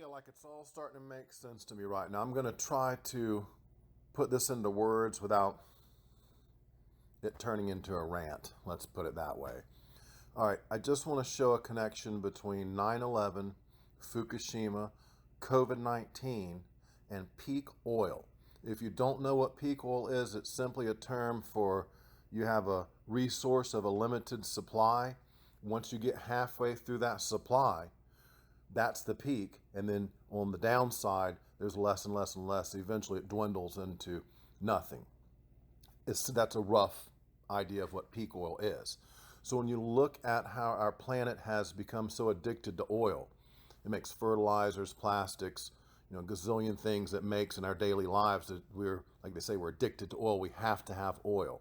feel like it's all starting to make sense to me right now. I'm going to try to put this into words without it turning into a rant. Let's put it that way. All right, I just want to show a connection between 9/11, Fukushima, COVID-19, and peak oil. If you don't know what peak oil is, it's simply a term for you have a resource of a limited supply. Once you get halfway through that supply, that's the peak, and then on the downside there's less and less and less. Eventually it dwindles into nothing. That's a rough idea of what peak oil is. So when you look at how our planet has become so addicted to oil, it makes fertilizers, plastics, a gazillion things it makes in our daily lives that we're, like they say, we're addicted to oil. We have to have oil.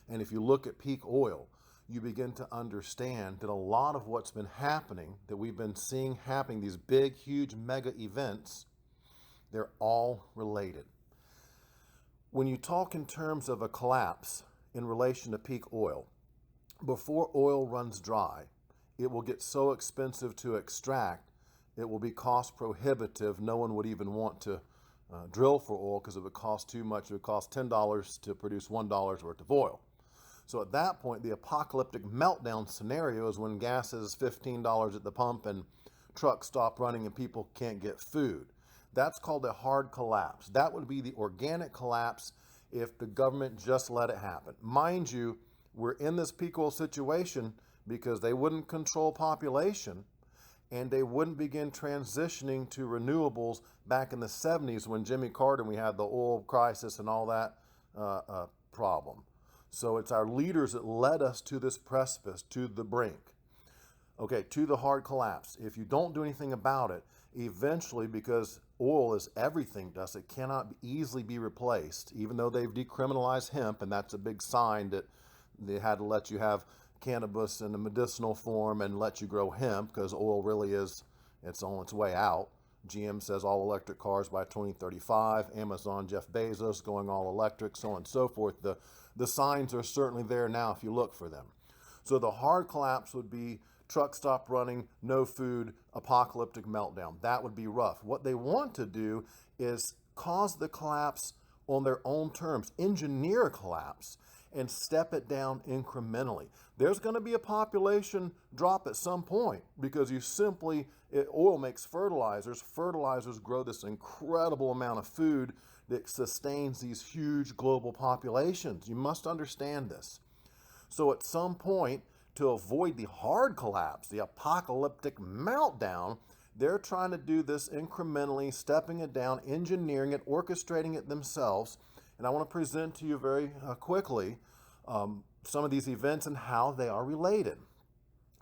And if you look at peak oil, you begin to understand that a lot of what's been happening, that we've been seeing happening, these big, huge mega events, they're all related. When you talk in terms of a collapse in relation to peak oil, before oil runs dry, it will get so expensive to extract, it will be cost prohibitive. No one would even want to drill for oil because it would cost too much. It would cost $10 to produce $1 worth of oil. So at that point, the apocalyptic meltdown scenario is when gas is $15 at the pump and trucks stop running and people can't get food. That's called a hard collapse. That would be the organic collapse if the government just let it happen. Mind you, we're in this peak oil situation because they wouldn't control population and they wouldn't begin transitioning to renewables back in the 70s when Jimmy Carter and we had the oil crisis and all that problem. So it's our leaders that led us to this precipice, to the brink. Okay, to the hard collapse. If you don't do anything about it, eventually, because oil is everything to us, it cannot easily be replaced, even though they've decriminalized hemp, and that's a big sign that they had to let you have cannabis in a medicinal form and let you grow hemp, because oil really is, it's on its way out. GM says all electric cars by 2035, Amazon, Jeff Bezos going all electric, so on and so forth. The signs are certainly there now if you look for them. So the hard collapse would be trucks stop running, no food, apocalyptic meltdown. That would be rough. What they want to do is cause the collapse on their own terms, engineer a collapse, and step it down incrementally. There's going to be a population drop at some point because oil makes fertilizers. Fertilizers grow this incredible amount of food that sustains these huge global populations. You must understand this. So at some point, to avoid the hard collapse, the apocalyptic meltdown, they're trying to do this incrementally, stepping it down, engineering it, orchestrating it themselves. And I want to present to you very quickly some of these events and how they are related.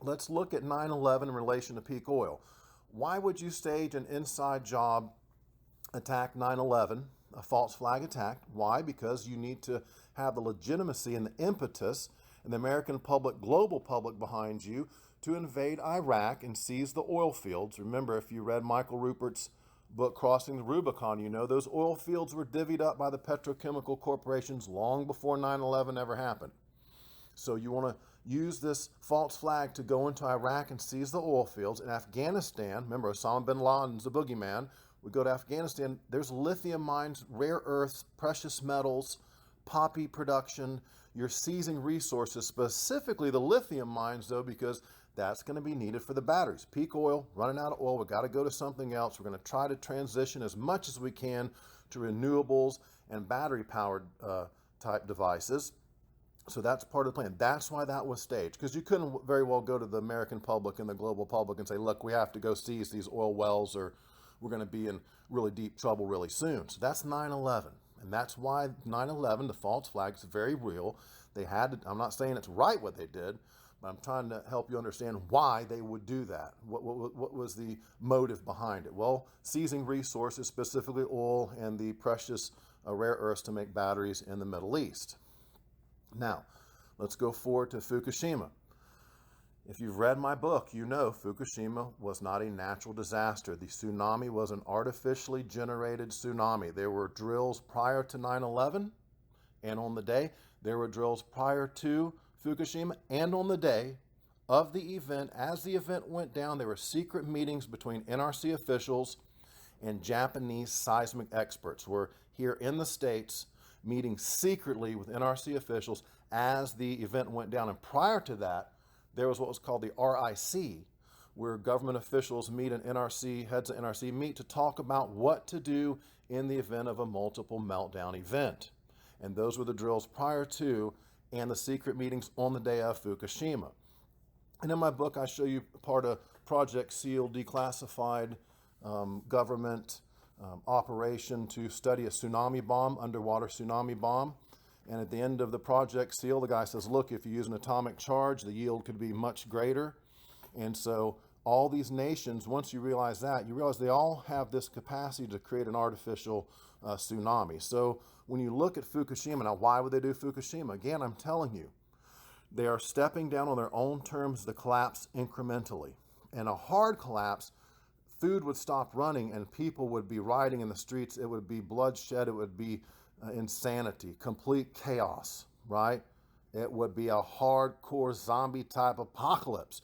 Let's look at 9/11 in relation to peak oil. Why would you stage an inside job attack 9/11, a false flag attack? Why? Because you need to have the legitimacy and the impetus and the American public, global public behind you to invade Iraq and seize the oil fields. Remember, if you read Michael Ruppert's book, Crossing the Rubicon, you know those oil fields were divvied up by the petrochemical corporations long before 9/11 ever happened. So you want to use this false flag to go into Iraq and seize the oil fields. In Afghanistan, remember Osama bin Laden's a boogeyman. We go to Afghanistan, there's lithium mines, rare earths, precious metals, poppy production. You're seizing resources, specifically the lithium mines, though, because that's going to be needed for the batteries. Peak oil, running out of oil, we've got to go to something else. We're going to try to transition as much as we can to renewables and battery-powered type devices. So that's part of the plan. That's why that was staged, because you couldn't very well go to the American public and the global public and say, look, we have to go seize these oil wells or we're going to be in really deep trouble really soon. So that's 9/11. And that's why 9/11, the false flag, is very real. They had to, I'm not saying it's right what they did, but I'm trying to help you understand why they would do that. What was the motive behind it? Well, seizing resources, specifically oil and the precious rare earths to make batteries in the Middle East. Now, let's go forward to Fukushima. If you've read my book, you know Fukushima was not a natural disaster. The tsunami was an artificially generated tsunami. There were drills prior to 9/11 and on the day. There were drills prior to Fukushima and on the day of the event. As the event went down, there were secret meetings between NRC officials and Japanese seismic experts. We're here in the States meeting secretly with NRC officials as the event went down. And prior to that, there was what was called the RIC, where government officials meet and NRC, heads of NRC meet to talk about what to do in the event of a multiple meltdown event. And those were the drills prior to and the secret meetings on the day of Fukushima. And in my book, I show you part of Project SEAL, declassified government operation to study a tsunami bomb, underwater tsunami bomb. And at the end of the Project SEAL, the guy says, look, if you use an atomic charge, the yield could be much greater. And so all these nations, once you realize that, you realize they all have this capacity to create an artificial tsunami. So when you look at Fukushima, now why would they do Fukushima? Again, I'm telling you, they are stepping down on their own terms the collapse incrementally. And a hard collapse, food would stop running and people would be rioting in the streets. It would be bloodshed. It would be insanity, complete chaos, right? It would be a hardcore zombie type apocalypse.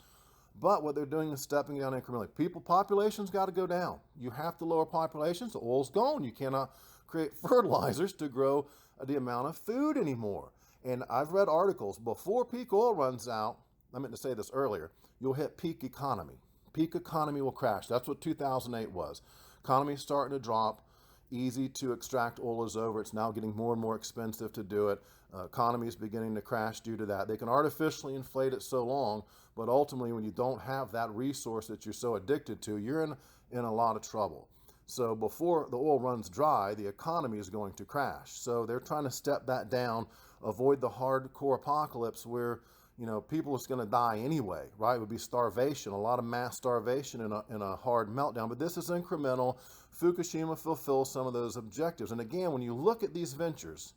But what they're doing is stepping down incrementally. Population's got to go down. You have to lower populations. The oil's gone. You cannot create fertilizers to grow the amount of food anymore. And I've read articles, before peak oil runs out, I meant to say this earlier, you'll hit peak economy. Peak economy will crash. That's what 2008 was. Economy's starting to drop. Easy to extract oil is over. It's now getting more and more expensive to do it. Economy is beginning to crash due to that. They can artificially inflate it so long, but ultimately when you don't have that resource that you're so addicted to, you're in a lot of trouble. So before the oil runs dry, the economy is going to crash. So they're trying to step that down, avoid the hardcore apocalypse where, you know, people are going to die anyway, right? It would be starvation, a lot of mass starvation in a hard meltdown. But this is incremental. Fukushima fulfills some of those objectives. And again, when you look at these ventures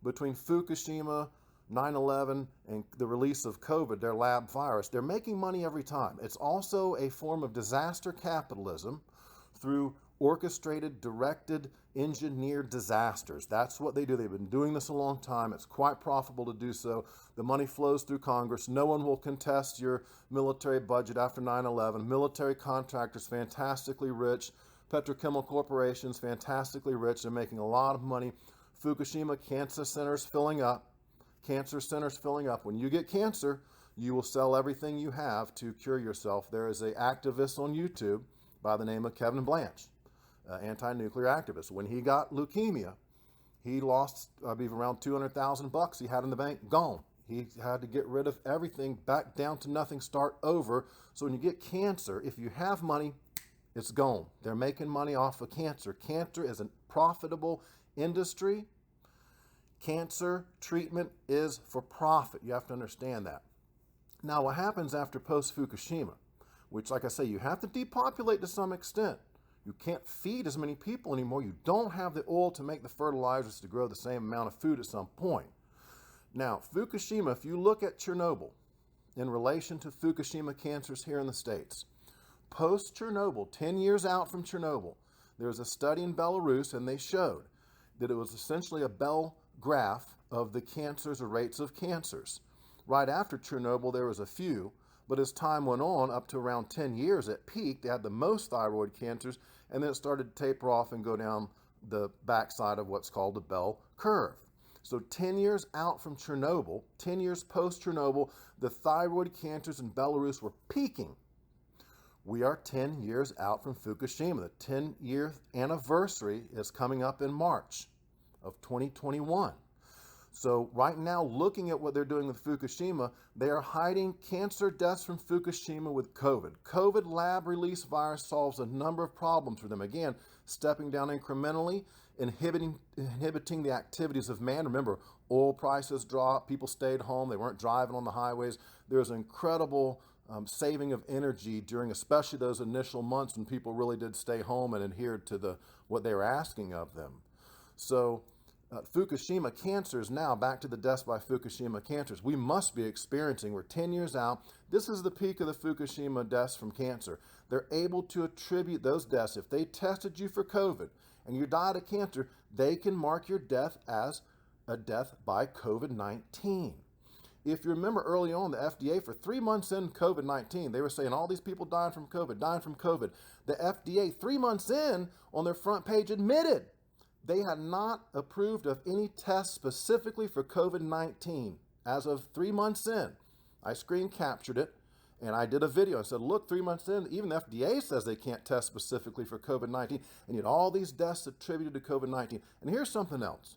between Fukushima, 9/11, and the release of COVID, their lab virus, they're making money every time. It's also a form of disaster capitalism through orchestrated, directed, engineered disasters. That's what they do. They've been doing this a long time. It's quite profitable to do so. The money flows through Congress. No one will contest your military budget after 9/11. Military contractors, fantastically rich. Petrochemical corporations, fantastically rich. They're making a lot of money. Fukushima, cancer centers filling up. Cancer centers filling up. When you get cancer, you will sell everything you have to cure yourself. There is an activist on YouTube by the name of Kevin Blanch, anti-nuclear activist. When he got leukemia, he lost, I believe, around $200,000 he had in the bank, gone. He had to get rid of everything, back down to nothing, start over. So when you get cancer, if you have money, it's gone. They're making money off of cancer. Cancer is a profitable industry. Cancer treatment is for profit. You have to understand that. Now, what happens after post-Fukushima, which, like I say, you have to depopulate to some extent. You can't feed as many people anymore. You don't have the oil to make the fertilizers to grow the same amount of food at some point. Now, Fukushima, if you look at Chernobyl in relation to Fukushima cancers here in the States, post-Chernobyl, 10 years out from Chernobyl, there was a study in Belarus, and they showed that it was essentially a bell graph of the cancers or rates of cancers. Right after Chernobyl, there was a few, but as time went on, up to around 10 years at peak, they had the most thyroid cancers, and then it started to taper off and go down the backside of what's called the bell curve. So 10 years out from Chernobyl, 10 years post-Chernobyl, the thyroid cancers in Belarus were peaking. We are 10 years out from Fukushima. The 10-year anniversary is coming up in March of 2021. So right now, looking at what they're doing with Fukushima, they are hiding cancer deaths from Fukushima with COVID. COVID lab release virus solves a number of problems for them. Again, stepping down incrementally, inhibiting the activities of man. Remember, oil prices dropped, people stayed home, they weren't driving on the highways. There's an incredible saving of energy during especially those initial months when people really did stay home and adhered to what they were asking of them. So Fukushima cancers now, back to the deaths by Fukushima cancers, we must be experiencing. We're 10 years out. This is the peak of the Fukushima deaths from cancer. They're able to attribute those deaths. If they tested you for COVID and you died of cancer, they can mark your death as a death by COVID-19. If you remember early on, the FDA, for 3 months in COVID-19, they were saying all these people dying from COVID, dying from COVID. The FDA, 3 months in, on their front page, admitted they had not approved of any tests specifically for COVID-19 as of 3 months in. I screen captured it, and I did a video. I said, look, 3 months in, even the FDA says they can't test specifically for COVID-19, and yet all these deaths attributed to COVID-19. And here's something else.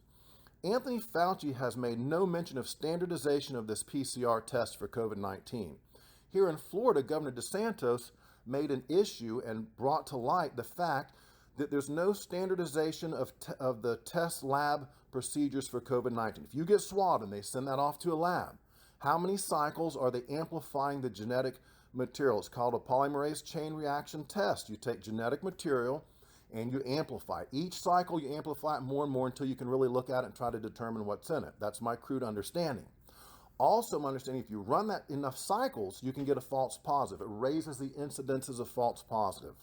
Anthony Fauci has made no mention of standardization of this PCR test for COVID-19. Here in Florida, Governor DeSantis made an issue and brought to light the fact that there's no standardization of the test lab procedures for COVID-19. If you get swabbed and they send that off to a lab, how many cycles are they amplifying the genetic material? It's called a polymerase chain reaction test. You take genetic material and you amplify it. Each cycle you amplify it more and more until you can really look at it and try to determine what's in it. That's my crude understanding. Also, my understanding, if you run that enough cycles, you can get a false positive. It raises the incidences of false positives.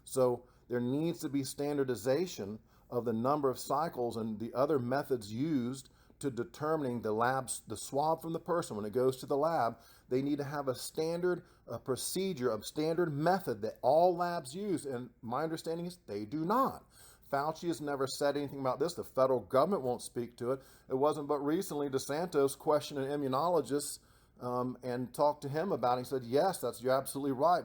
So there needs to be standardization of the number of cycles and the other methods used to determining the swab from the person. When it goes to the lab, they need to have a standard procedure, a standard method that all labs use. And my understanding is they do not. Fauci has never said anything about this. The federal government won't speak to it. It wasn't but recently DeSantis questioned an immunologist and talked to him about it. He said, yes, you're absolutely right.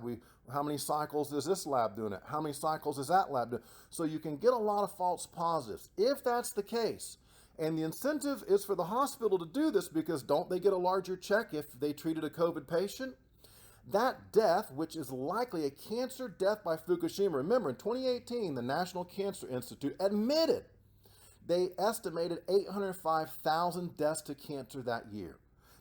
How many cycles is this lab doing it? How many cycles is that lab doing it? So you can get a lot of false positives. If that's the case, and the incentive is for the hospital to do this because don't they get a larger check if they treated a COVID patient? That death, which is likely a cancer death by Fukushima, remember in 2018, the National Cancer Institute admitted they estimated 805,000 deaths to cancer that year.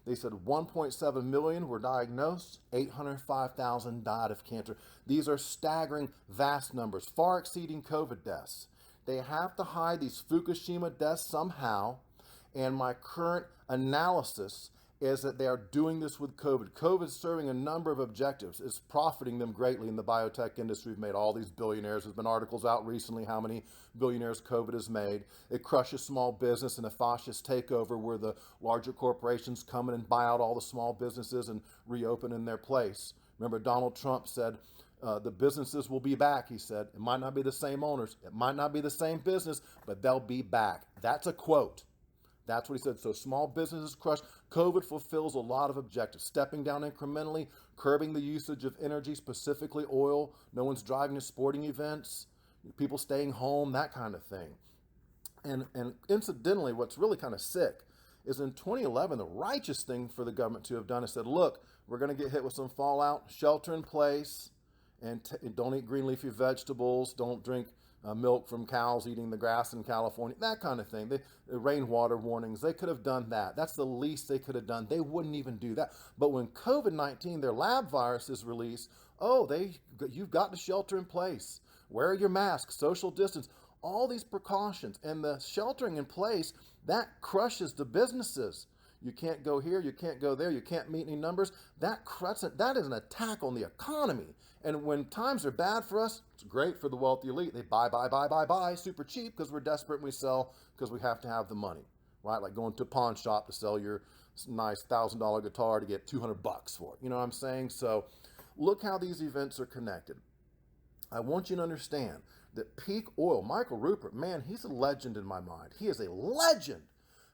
They said 1.7 million were diagnosed, 805,000 died of cancer. These are staggering, vast numbers, far exceeding COVID deaths. They have to hide these Fukushima deaths somehow, and my current analysis is that they are doing this with COVID. COVID is serving a number of objectives. It's profiting them greatly in the biotech industry. We've made all these billionaires. There's been articles out recently how many billionaires COVID has made. It crushes small business in a fascist takeover where the larger corporations come in and buy out all the small businesses and reopen in their place. Remember, Donald Trump said, the businesses will be back, he said. It might not be the same owners. It might not be the same business, but they'll be back. That's a quote. That's what he said. So small businesses crushed. COVID fulfills a lot of objectives. Stepping down incrementally, curbing the usage of energy, specifically oil. No one's driving to sporting events. People staying home, that kind of thing. And incidentally, what's really kind of sick is in 2011, the righteous thing for the government to have done is said, look, we're going to get hit with some fallout, shelter in place, and don't eat green leafy vegetables, don't drink milk from cows eating the grass in California, that kind of thing. The rainwater warnings, they could have done that. That's the least they could have done. They wouldn't even do that. But when COVID-19, their lab virus is released, you've got to shelter in place. Wear your mask, social distance, all these precautions. And the sheltering in place, that crushes the businesses. You can't go here, you can't go there, you can't meet any numbers. That is an attack on the economy. And when times are bad for us, it's great for the wealthy elite. They buy, super cheap because we're desperate and we sell because we have to have the money, right? Like going to a pawn shop to sell your nice $1,000 guitar to get $200 for it. You know what I'm saying? So look how these events are connected. I want you to understand that peak oil, Michael Ruppert, man, he's a legend in my mind. He is a legend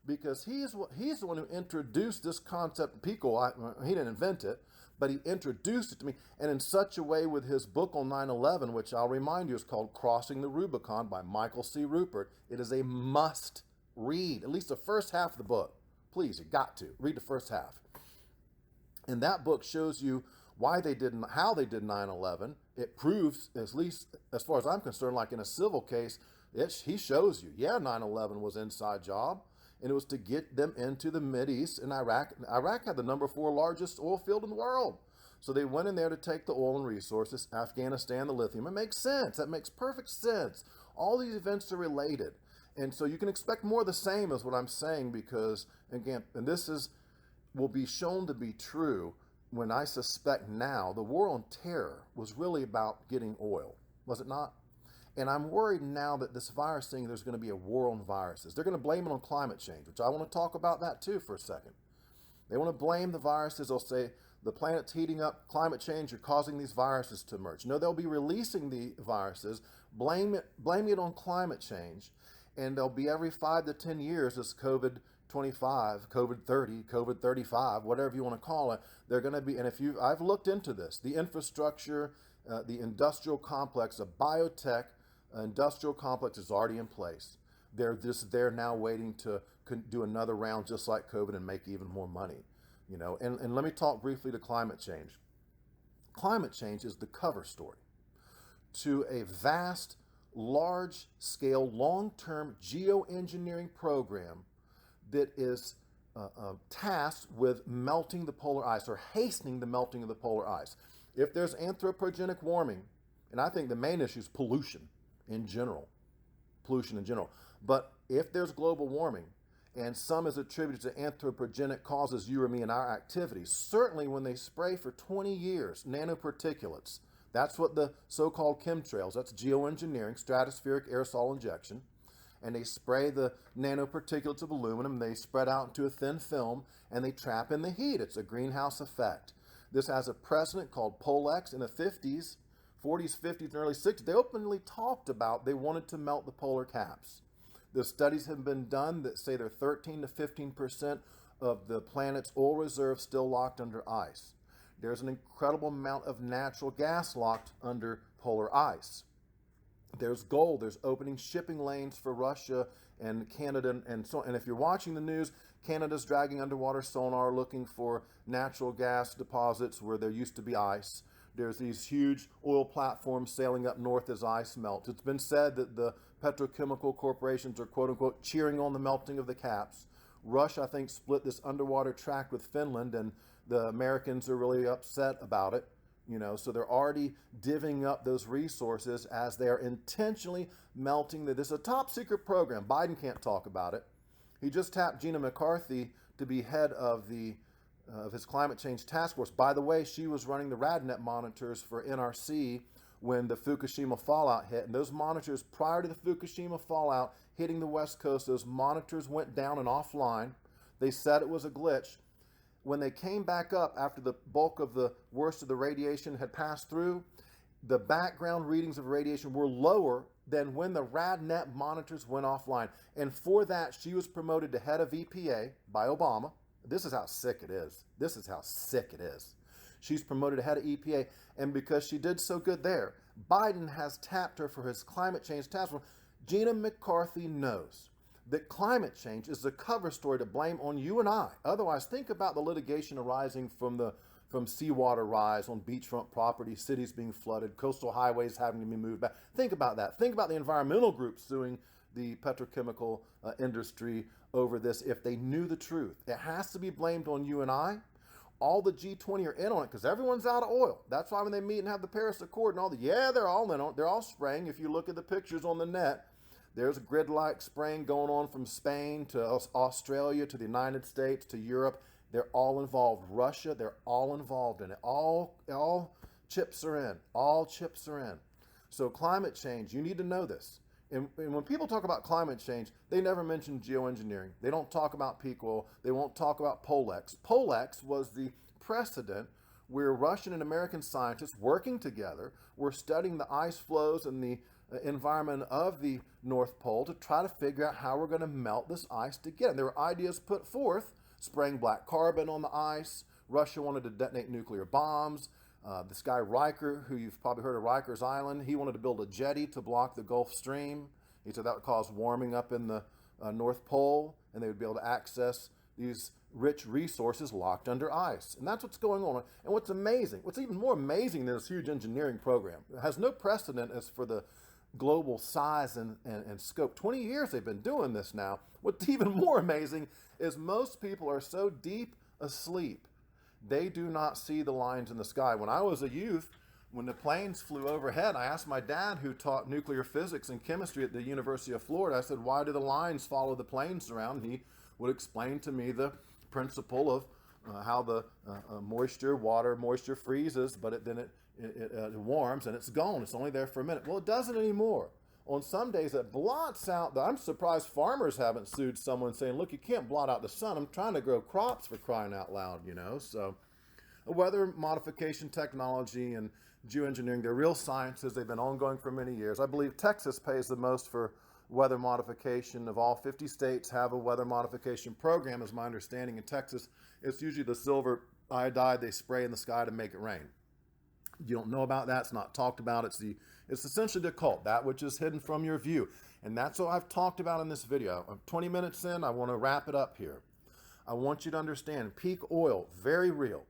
because he's the one who introduced this concept, peak oil. He didn't invent it, but he introduced it to me, and in such a way with his book on 9/11, which I'll remind you is called Crossing the Rubicon by Michael C. Ruppert. It is a must read, at least the first half of the book. Please, you got to read the first half. And that book shows you how they did 9/11. It proves, at least as far as I'm concerned, like in a civil case, he shows you, 9/11 was an inside job. And it was to get them into the Mideast and Iraq. Iraq had the number 4 largest oil field in the world. So they went in there to take the oil and resources, Afghanistan, the lithium. It makes sense. That makes perfect sense. All these events are related. And so you can expect more of the same is what I'm saying because, again, and will be shown to be true when I suspect now the war on terror was really about getting oil, was it not? And I'm worried now that this virus thing, there's going to be a war on viruses. They're going to blame it on climate change, which I want to talk about that too for a second. They want to blame the viruses. They'll say the planet's heating up, climate change are causing these viruses to emerge. No, they'll be releasing the viruses, blaming it on climate change, and they'll be every 5 to 10 years, this COVID-25, COVID-30, COVID-35, whatever you want to call it, they're going to be, and I've looked into this, the infrastructure, the industrial complex, the biotech industrial complex is already in place. They're just there now waiting to do another round just like COVID and make even more money. You know, and let me talk briefly to climate change. Climate change is the cover story to a vast, large-scale, long-term geoengineering program that is tasked with melting the polar ice or hastening the melting of the polar ice. If there's anthropogenic warming, and I think the main issue is pollution in general, but if there's global warming, and some is attributed to anthropogenic causes, you or me, and our activities. Certainly when they spray for 20 years, nanoparticulates, that's what the so-called chemtrails, that's geoengineering, stratospheric aerosol injection, and they spray the nanoparticulates of aluminum, they spread out into a thin film, and they trap in the heat. It's a greenhouse effect. This has a precedent called Polex in the 50s, 40s, 50s, and early 60s. They openly talked about they wanted to melt the polar caps. The studies have been done that say there's 13 to 15% of the planet's oil reserves still locked under ice. There's an incredible amount of natural gas locked under polar ice. There's gold. There's opening shipping lanes for Russia and Canada and so on. And if you're watching the news, Canada's dragging underwater sonar looking for natural gas deposits where there used to be ice. There's these huge oil platforms sailing up north as ice melts. It's been said that the petrochemical corporations are, quote unquote, cheering on the melting of the caps. Russia, I think, split this underwater tract with Finland, and the Americans are really upset about it. You know, so they're already divvying up those resources as they are intentionally melting. This is a top secret program. Biden can't talk about it. He just tapped Gina McCarthy to be head of his climate change task force. By the way, she was running the RadNet monitors for NRC when the Fukushima fallout hit. And those monitors, prior to the Fukushima fallout hitting the West Coast, those monitors went down and offline. They said it was a glitch. When they came back up after the bulk of the worst of the radiation had passed through, the background readings of radiation were lower than when the RadNet monitors went offline. And for that, she was promoted to head of EPA by Obama. This is how sick it is. This is how sick it is. She's promoted to head of EPA, and because she did so good there, Biden has tapped her for his climate change task force. Gina McCarthy knows that climate change is the cover story to blame on you and I. Otherwise, think about the litigation arising from seawater rise on beachfront property, cities being flooded, coastal highways having to be moved back. Think about that. Think about the environmental groups suing the petrochemical industry over this if they knew the truth. It has to be blamed on you and I. All the G20 are in on it because everyone's out of oil. That's why when they meet and have the Paris Accord and all they're all in on it. They're all spraying. If you look at the pictures on the net, there's a grid-like spraying going on from Spain to Australia to the United States to Europe. They're all involved. Russia, they're all involved in it. All chips are in. All chips are in. So climate change, you need to know this. And when people talk about climate change, they never mention geoengineering. They don't talk about peak oil. They won't talk about Polex. Polex was the precedent where Russian and American scientists working together were studying the ice flows and the environment of the North Pole to try to figure out how we're going to melt this ice together. There were ideas put forth, spraying black carbon on the ice. Russia wanted to detonate nuclear bombs. This guy Riker, who you've probably heard of Riker's Island, he wanted to build a jetty to block the Gulf Stream. He said that would cause warming up in the North Pole, and they would be able to access these rich resources locked under ice. And that's what's going on. And what's amazing, what's even more amazing than this huge engineering program, it has no precedent as for the global size and scope. 20 years they've been doing this now. What's even more amazing is most people are so deep asleep, they do not see the lines in the sky. When I was a youth, when the planes flew overhead, I asked my dad, who taught nuclear physics and chemistry at the University of Florida, I said, why do the lines follow the planes around? And he would explain to me the principle of how the water moisture freezes, but then it warms and it's gone. It's only there for a minute. Well, it doesn't anymore. On some days it blots out I'm surprised farmers haven't sued someone saying, look, you can't blot out the sun. I'm trying to grow crops, for crying out loud, you know. So weather modification technology and geoengineering, they're real sciences. They've been ongoing for many years. I believe Texas pays the most for weather modification. Of all 50 states have a weather modification program, is my understanding. In Texas, it's usually the silver iodide they spray in the sky to make it rain. You don't know about that. It's not talked about. It's essentially the occult, that which is hidden from your view. And that's what I've talked about in this video. I'm 20 minutes in. I want to wrap it up here. I want you to understand peak oil, very real.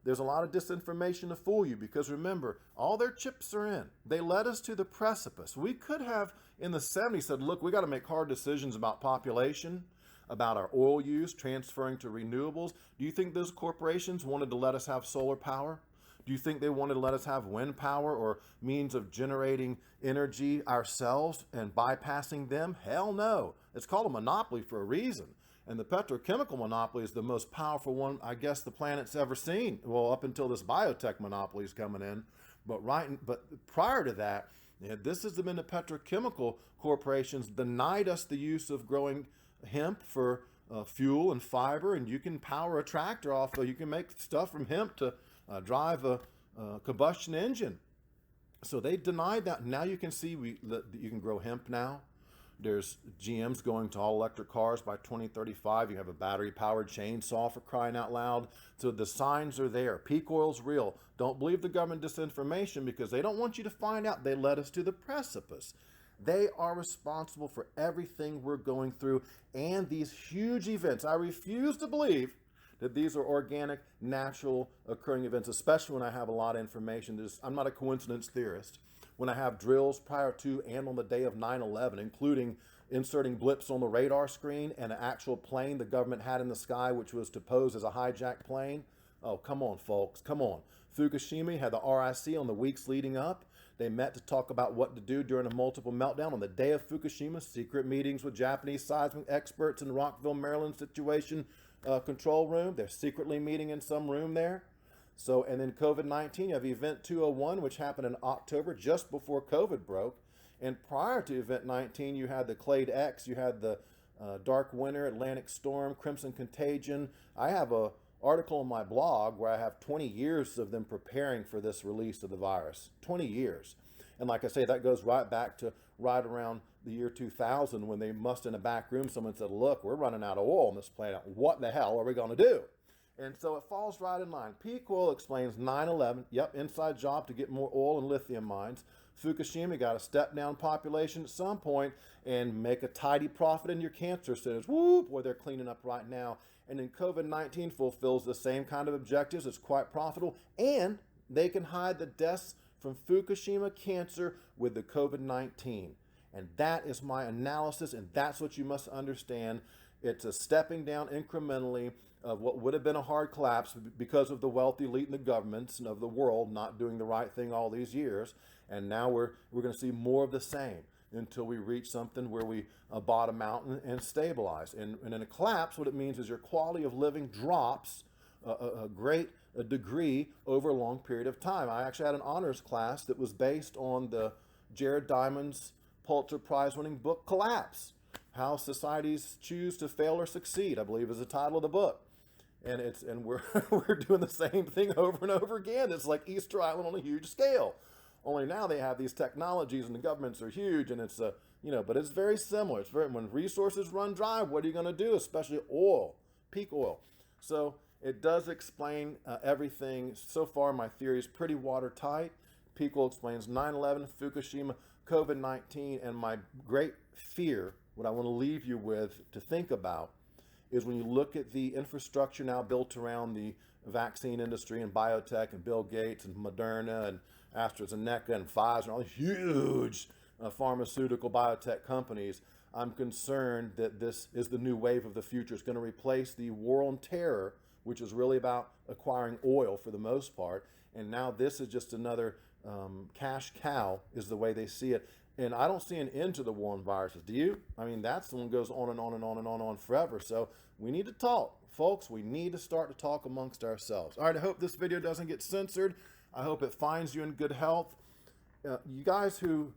There's a lot of disinformation to fool you because remember, all their chips are in. They led us to the precipice. We could have in the 70s said, look, we got to make hard decisions about population, about our oil use, transferring to renewables. Do you think those corporations wanted to let us have solar power? Do you think they wanted to let us have wind power or means of generating energy ourselves and bypassing them? Hell no. It's called a monopoly for a reason. And the petrochemical monopoly is the most powerful one, I guess, the planet's ever seen. Well, up until this biotech monopoly is coming in. But prior to that, this has been the petrochemical corporations denied us the use of growing hemp for fuel and fiber, and you can power a tractor off of, you can make stuff from hemp to drive a combustion engine. So they denied that. Now you can see you can grow hemp now. There's GM's going to all electric cars by 2035. You have a battery powered chainsaw, for crying out loud. So the signs are there. Peak oil's real. Don't believe the government disinformation because they don't want you to find out. They led us to the precipice. They are responsible for everything we're going through and these huge events. I refuse to believe that these are organic, natural occurring events, especially when I have a lot of information. I'm not a coincidence theorist. When I have drills prior to and on the day of 9/11, including inserting blips on the radar screen and an actual plane the government had in the sky, which was to pose as a hijacked plane. Oh, come on, folks, come on. Fukushima had the RIC on the weeks leading up. They met to talk about what to do during a multiple meltdown. On the day of Fukushima, secret meetings with Japanese seismic experts in Rockville, Maryland situation control room. They're secretly meeting in some room there. So, and then COVID-19, you have Event 201, which happened in October, just before COVID broke. And prior to Event 19, you had the Clade X, you had the Dark Winter, Atlantic Storm, Crimson Contagion. I have an article on my blog where I have 20 years of them preparing for this release of the virus. 20 years. And like I say, that goes right back to right around the year 2000 when they must in a back room, someone said, look, we're running out of oil on this planet. What the hell are we going to do? And so it falls right in line. Peak oil explains 9/11. Yep, inside job to get more oil and lithium mines. Fukushima got to step down population at some point and make a tidy profit in your cancer centers. Whoop, boy, they're cleaning up right now. And then COVID-19 fulfills the same kind of objectives. It's quite profitable. And they can hide the deaths from Fukushima cancer with the COVID-19. And that is my analysis, and that's what you must understand. It's a stepping down incrementally of what would have been a hard collapse because of the wealthy elite in the governments and of the world not doing the right thing all these years. And now we're going to see more of the same until we reach something where we bottom out and stabilize. And in a collapse, what it means is your quality of living drops a great degree over a long period of time. I actually had an honors class that was based on the Jared Diamond's Pulitzer Prize winning book, Collapse. How Societies Choose to Fail or Succeed, I believe is the title of the book. And we're doing the same thing over and over again. It's like Easter Island on a huge scale. Only now they have these technologies and the governments are huge, and it's but it's very similar. When resources run dry, what are you going to do? Especially oil, peak oil. So it does explain everything. So far, my theory is pretty watertight. Peak oil explains 9/11, Fukushima, COVID-19, and my great fear, what I want to leave you with to think about, is when you look at the infrastructure now built around the vaccine industry and biotech and Bill Gates and Moderna and AstraZeneca and Pfizer and all these huge pharmaceutical biotech companies, I'm concerned that this is the new wave of the future. It's going to replace the war on terror, which is really about acquiring oil for the most part. And now this is just another cash cow is the way they see it. And I don't see an end to the war on viruses. Do you? I mean, that's the one that goes on and on and on and on forever. So we need to talk. Folks, we need to start to talk amongst ourselves. All right, I hope this video doesn't get censored. I hope it finds you in good health. You guys who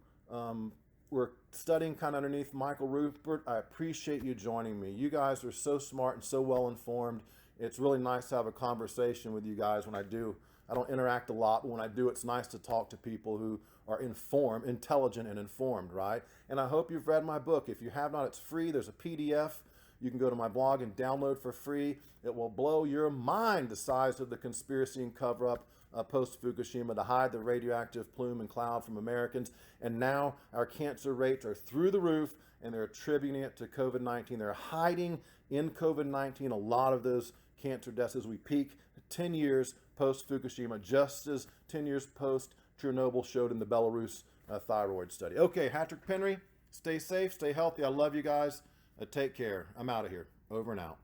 we're studying kind of underneath Michael Ruppert. I appreciate you joining me. You guys are so smart and so well informed. It's really nice to have a conversation with you guys when I do. I don't interact a lot, but when I do, it's nice to talk to people who are informed, intelligent and informed, right? And I hope you've read my book. If you have not, it's free. There's a PDF. You can go to my blog and download for free. It will blow your mind, the size of the conspiracy and cover-up post-Fukushima to hide the radioactive plume and cloud from Americans. And now our cancer rates are through the roof, and they're attributing it to COVID-19. They're hiding in COVID-19 a lot of those cancer deaths as we peak 10 years post-Fukushima, just as 10 years post-Chernobyl showed in the Belarus thyroid study. Okay, Patrick Penry, stay safe, stay healthy. I love you guys. Take care. I'm out of here. Over and out.